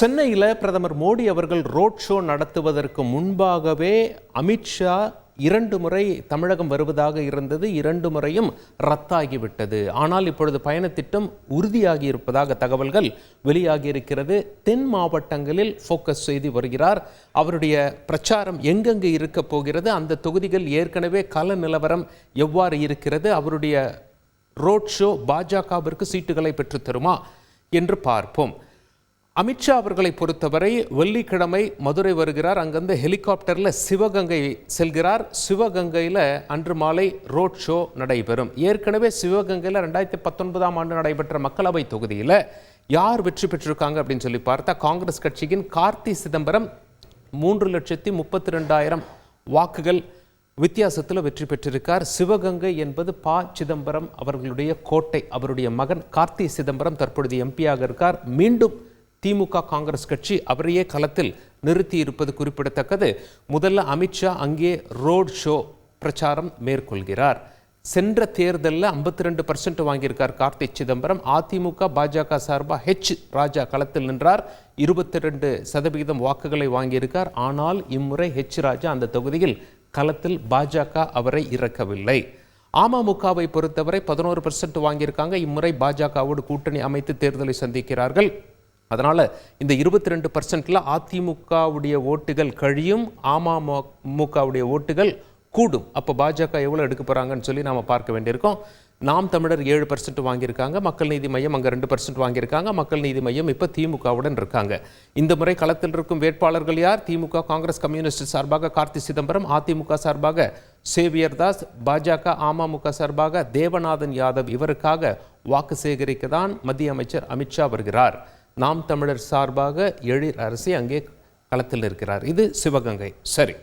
சென்னையில் பிரதமர் மோடி அவர்கள் ரோட் ஷோ நடத்துவதற்கு முன்பாகவே அமித்ஷா 2 முறை தமிழகம் வருவதாக இருந்தது. 2 முறையும் ரத்தாகிவிட்டது. ஆனால் இப்பொழுது பயணத்திட்டம் உறுதியாகி இருப்பதாக தகவல்கள் வெளியாகி இருக்கிறது. தென் மாவட்டங்களில் ஃபோக்கஸ் செய்து வருகிறார். அவருடைய பிரச்சாரம் எங்கெங்கு இருக்க போகிறது, அந்த தொகுதிகள் ஏற்கனவே கள நிலவரம் எவ்வாறு இருக்கிறது, அவருடைய ரோட் ஷோ பாஜகவிற்கு சீட்டுகளை பெற்றுத்தருமா என்று பார்ப்போம். அமித்ஷா அவர்களை பொறுத்தவரை வெள்ளிக்கிழமை மதுரை வருகிறார். அங்கிருந்து ஹெலிகாப்டரில் சிவகங்கை செல்கிறார். சிவகங்கையில் அன்று மாலை ரோட் ஷோ நடைபெறும். ஏற்கனவே சிவகங்கையில் 2019ஆம் ஆண்டு நடைபெற்ற மக்களவை தொகுதியில் யார் வெற்றி பெற்றிருக்காங்க அப்படின்னு சொல்லி பார்த்தா காங்கிரஸ் கட்சியின் கார்த்தி சிதம்பரம் 3,32,000 வாக்குகள் வித்தியாசத்தில் வெற்றி பெற்றிருக்கார். சிவகங்கை என்பது ப. சிதம்பரம் அவர்களுடைய கோட்டை. அவருடைய மகன் கார்த்தி சிதம்பரம் தற்பொழுது எம்பியாக இருக்கார். மீண்டும் திமுக காங்கிரஸ் கட்சி அவரையே களத்தில் நிறுத்தி இருப்பது குறிப்பிடத்தக்கது. முதல்ல அமித்ஷா அங்கே ரோட் ஷோ பிரச்சாரம் மேற்கொள்கிறார். சென்ற தேர்தலில் 52% வாங்கியிருக்கார் கார்த்தி சிதம்பரம். அதிமுக பாஜக சார்பாக ராஜா களத்தில் நின்றார். 22% வாக்குகளை வாங்கியிருக்கார். ஆனால் இம்முறை ராஜா அந்த தொகுதியில் களத்தில் பாஜக அவரை இறக்கவில்லை. அமமுகவை பொறுத்தவரை 11% வாங்கியிருக்காங்க. இம்முறை பாஜகவோடு கூட்டணி அமைத்து தேர்தலை சந்திக்கிறார்கள். அதனால் இந்த 22%ல் அதிமுகவுடைய ஓட்டுகள் கழியும், அமமுகவுடைய ஓட்டுகள் கூடும். அப்போ பாஜக எவ்வளோ எடுக்க போகிறாங்கன்னு சொல்லி நாம் பார்க்க வேண்டியிருக்கோம். நாம் தமிழர் 7% வாங்கியிருக்காங்க. மக்கள் நீதி மையம் அங்கே 2% வாங்கியிருக்காங்க. மக்கள் நீதி மையம் இப்போ திமுகவுடன் இருக்காங்க. இந்த முறை களத்தில் இருக்கும் வேட்பாளர்கள் யார்? திமுக காங்கிரஸ் கம்யூனிஸ்ட் சார்பாக கார்த்தி சிதம்பரம், அதிமுக சார்பாக சேவியர் தாஸ், பாஜக அமமுக சார்பாக தேவநாதன் யாதவ். இவருக்காக வாக்கு சேகரிக்க தான் மத்திய அமைச்சர் அமித்ஷா வருகிறார். நாம் தமிழர் சார்பாக எழில் அரசி அங்கே களத்தில் இருக்கிறார். இது சிவகங்கை. சரி,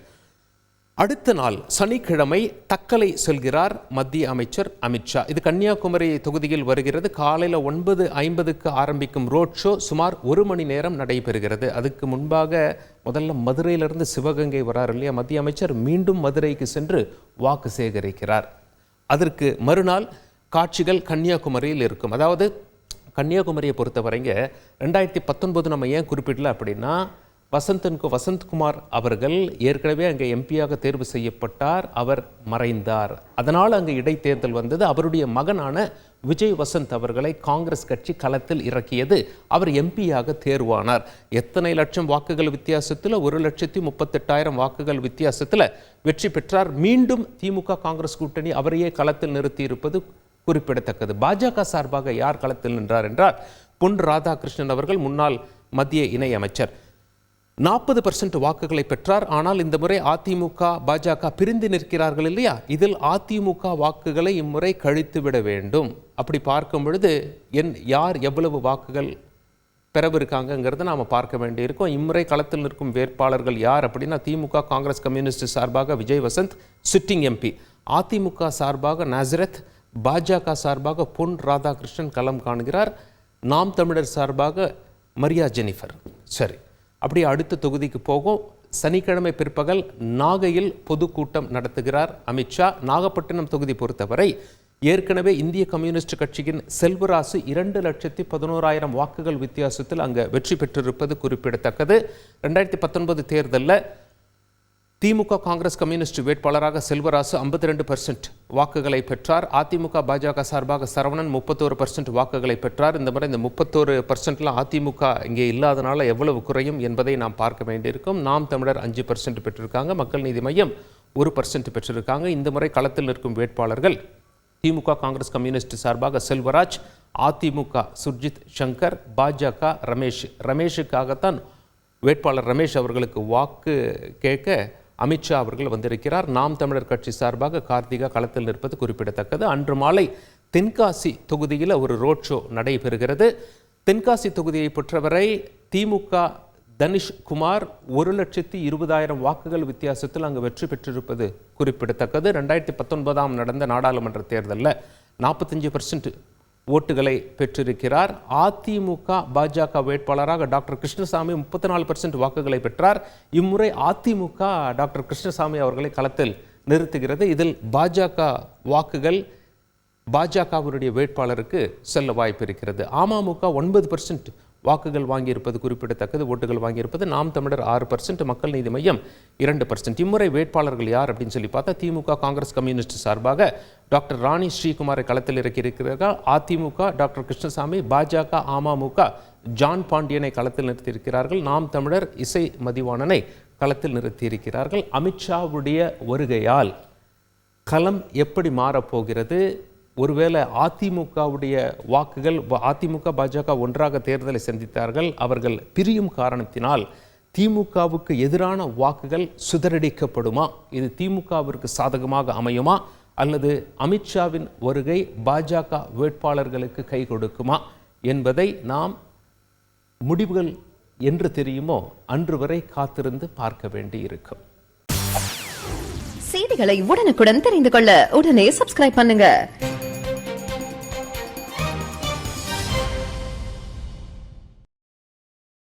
அடுத்த நாள் சனிக்கிழமை தக்கலை செல்கிறார் மத்திய அமைச்சர் அமித்ஷா. இது கன்னியாகுமரி தொகுதியில் வருகிறது. காலையில் 9:50க்கு ஆரம்பிக்கும் ரோட் ஷோ சுமார் 1 மணி நேரம் நடைபெறுகிறது. அதுக்கு முன்பாக முதல்ல மதுரையிலிருந்து சிவகங்கை வரார் இல்லையா மத்திய அமைச்சர், மீண்டும் மதுரைக்கு சென்று வாக்கு சேகரிக்கிறார். அதற்கு மறுநாள் காட்சிகள் கன்னியாகுமரியில் இருக்கும். அதாவது கன்னியாகுமரியை பொறுத்தவரைங்க 2019 நம்ம ஏன் குறிப்பிடல அப்படின்னா, வசந்த்குமார் அவர்கள் ஏற்கனவே அங்கே எம்பியாக தேர்வு செய்யப்பட்டார். அவர் மறைந்தார். அதனால் அங்கே இடைத்தேர்தல் வந்தது. அவருடைய மகனான விஜய் வசந்த் அவர்களை காங்கிரஸ் கட்சி களத்தில் இறக்கியது. அவர் எம்பியாக தேர்வானார். எத்தனை லட்சம் வாக்குகள் வித்தியாசத்தில்? 1,38,000 வாக்குகள் வித்தியாசத்தில் வெற்றி பெற்றார். மீண்டும் திமுக காங்கிரஸ் கூட்டணி அவரையே களத்தில் நிறுத்தி இருப்பது குறிப்பிடத்தக்கது. பாஜக சார்பாக யார் களத்தில் நின்றார் என்றால் பொன் ராதாகிருஷ்ணன் அவர்கள், முன்னாள் மத்திய இணை அமைச்சர். 40% வாக்குகளை பெற்றார். ஆனால் இந்த முறை அதிமுக பாஜக பிரிந்து நிற்கிறார்கள் இல்லையா, இதில் அதிமுக வாக்குகளை இம்முறை கழித்து விட வேண்டும். அப்படி பார்க்கும் பொழுது யார் எவ்வளவு வாக்குகள் பெறவிருக்காங்கிறத நாம் பார்க்க வேண்டியிருக்கும். இம்முறை களத்தில் நிற்கும் வேட்பாளர்கள் யார் அப்படின்னா, திமுக காங்கிரஸ் கம்யூனிஸ்ட் சார்பாக விஜய் வசந்த் சிட்டிங் எம்பி, அதிமுக சார்பாக நாசரத், பாஜக சார்பாக பொன் ராதாகிருஷ்ணன் களம் காணுகிறார். நாம் தமிழர் சார்பாக மரியா ஜெனிஃபர். சரி, அப்படி அடுத்த தொகுதிக்கு போகும். சனிக்கிழமை பிற்பகல் நாகையில் பொதுக்கூட்டம் நடத்துகிறார் அமித்ஷா. நாகப்பட்டினம் தொகுதி பொறுத்தவரை ஏற்கனவே இந்திய கம்யூனிஸ்ட் கட்சியின் செல்வராசு 2,11,000 வாக்குகள் வித்தியாசத்தில் அங்கே வெற்றி பெற்றிருப்பது குறிப்பிடத்தக்கது. 2019 தேர்தலில் திமுக காங்கிரஸ் கம்யூனிஸ்ட் வேட்பாளராக செல்வராசு 52% வாக்குகளை பெற்றார். அதிமுக பாஜக சார்பாக சரவணன் 31% வாக்குகளை பெற்றார். இந்த முறை இந்த 31%ல அதிமுக இங்கே இல்லாதனால எவ்வளவு குறையும் என்பதை நாம் பார்க்க வேண்டியிருக்கும். நாம் தமிழர் 5% பெற்றிருக்காங்க. மக்கள் நீதி மையம் 1% பெற்றிருக்காங்க. இந்த முறை களத்தில் நிற்கும் வேட்பாளர்கள் திமுக காங்கிரஸ் கம்யூனிஸ்ட் சார்பாக செல்வராஜ், அதிமுக சுர்ஜித் சங்கர், பாஜக ரமேஷுக்காகத்தான் வேட்பாளர் ரமேஷ் அவர்களுக்கு வாக்கு கேட்க அமித்ஷா அவர்கள் வந்திருக்கிறார். நாம் தமிழர் கட்சி சார்பாக கார்த்திகா களத்தில் நிற்பது குறிப்பிடத்தக்கது. அன்று மாலை தென்காசி தொகுதியில் ஒரு ரோட் ஷோ நடைபெறுகிறது. தென்காசி தொகுதியை பொறுத்தவரை திமுக தனிஷ் குமார் 1,20,000 வாக்குகள் வித்தியாசத்தில் அங்கு வெற்றி பெற்றிருப்பது குறிப்பிடத்தக்கது. 2019 நடந்த நாடாளுமன்ற தேர்தலில் 45% ஓட்டுகளை பெற்றிருக்கிறார். அதிமுக பாஜக வேட்பாளராக டாக்டர் கிருஷ்ணசாமி 34% வாக்குகளை பெற்றார். இம்முறை அதிமுக டாக்டர் கிருஷ்ணசாமி அவர்களை களத்தில் நிறுத்துகிறது. இதில் பாஜக வாக்குகள் பாஜகவினுடைய வேட்பாளருக்கு செல்ல வாய்ப்பு இருக்கிறது. அமமுக 9% வாக்குகள் வாங்கியிருப்பது குறிப்பிடத்தக்கது. ஓட்டுகள் வாங்கியிருப்பது நாம் தமிழர் 6%, மக்கள் நீதி மையம் 2%. இம்முறை வேட்பாளர்கள் யார் அப்படின்னு சொல்லி பார்த்தா திமுக காங்கிரஸ் கம்யூனிஸ்ட் சார்பாக டாக்டர் ராணி ஸ்ரீகுமாரை களத்தில் இறக்கியிருக்கிறார்கள். அதிமுக டாக்டர் கிருஷ்ணசாமி, பாஜக அமமுக ஜான் பாண்டியனை களத்தில் நிறுத்தியிருக்கிறார்கள். நாம் தமிழர் இசை மதிவாணனை களத்தில் நிறுத்தியிருக்கிறார்கள். அமித்ஷாவுடைய வருகையால் களம் எப்படி மாறப்போகிறது? ஒருவேளை அதிமுகவுடைய வாக்குகள், அதிமுக பாஜக ஒன்றாக தேர்தலை சந்தித்தார்கள், அவர்கள் பிரியும் காரணத்தினால் திமுகவுக்கு எதிரான வாக்குகள் சிதறடிக்கப்படுமா? இது திமுகவிற்கு சாதகமாக அமையுமா அல்லது அமித்ஷாவின் வருகை பாஜக வேட்பாளர்களுக்கு கை கொடுக்குமா என்பதை நாம் முடிவுகள் என்று தெரியுமோ அன்று வரை காத்திருந்து பார்க்க வேண்டி இருக்கும். செய்திகளை உடனுக்குடன் தெரிந்து கொள்ள உடனே சப்ஸ்கிரைப் பண்ணுங்க.